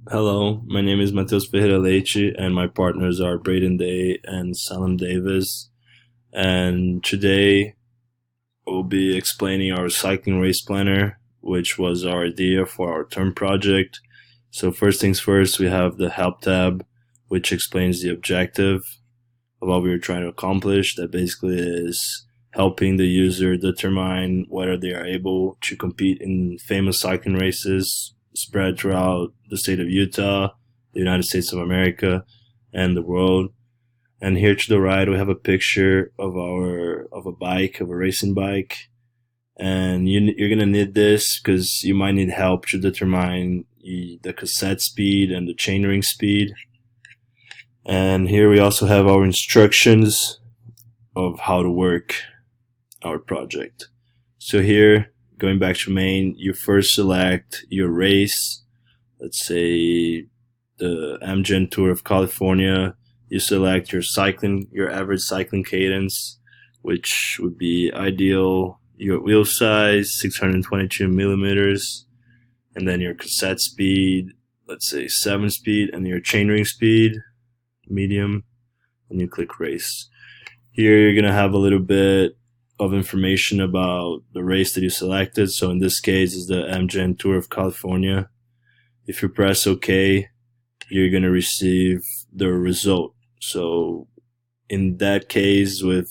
Hello, my name is Matheus Ferreira Leite, and my partners are Braden and Salem Davis. And today we'll be explaining our cycling race planner, which was our idea for our term project. So first things first, we have the help tab, which explains the objective of what we were trying to accomplish. That basically is helping the user determine whether they are able to compete in famous cycling races spread throughout the state of Utah, the United States of America, and the world. And here to the right, we have a picture of a racing bike. And you're gonna need this because you might need help to determine the cassette speed and the chainring speed. And here we also have our instructions of how to work our project. So here, going back to main, you first select your race. Let's say the Amgen Tour of California. You select your average cycling cadence, which would be ideal. Your wheel size, 622 millimeters, and then your cassette speed, let's say 7 speed, and your chainring speed, medium, and you click race. Here you're gonna have a little bit of information about the race that you selected. So in this case is the Amgen Tour of California. If you press OK, you're gonna receive the result. So in that case, with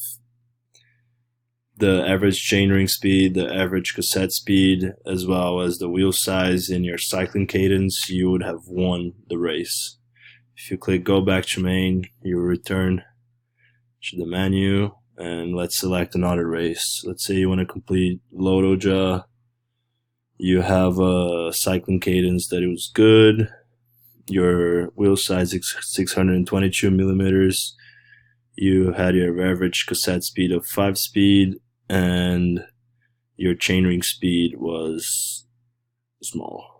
the average chainring speed, the average cassette speed, as well as the wheel size and your cycling cadence, you would have won the race. If you click go back to main, you will return to the menu, and let's select another race. Let's say you want to complete Lotoja. You have a cycling cadence that it was good. Your wheel size is 622 millimeters. You had your average cassette speed of 5 speed, and your chainring speed was small.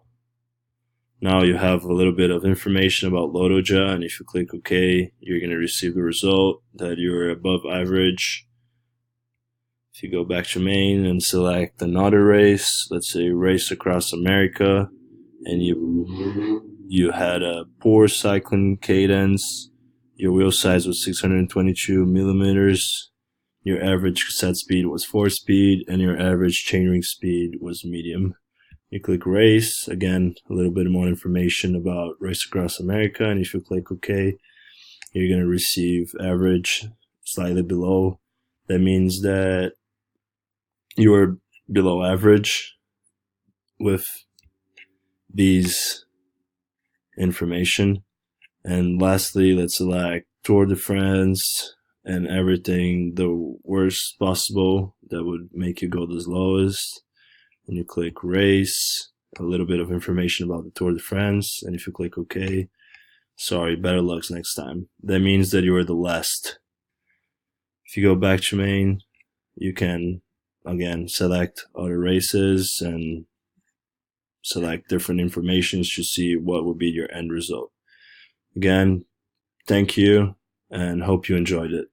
Now you have a little bit of information about Lotoja, and if you click OK, you're going to receive the result that you're above average. If you go back to main and select another race, let's say race across America, and you had a poor cycling cadence, your wheel size was 622 millimeters, your average cassette speed was 4 speed, and your average chainring speed was medium. You click race, again, a little bit more information about race across America, and if you click OK, you're going to receive average slightly below. That means that you are below average with these information. And lastly, let's select Tour de France and everything the worst possible that would make you go the lowest. And you click race, a little bit of information about the Tour de France, and if you click OK, sorry, better luck next time. That means that you are the last. If you go back to main, you can again select other races and select different information to see what will be your end result. Again, thank you and hope you enjoyed it.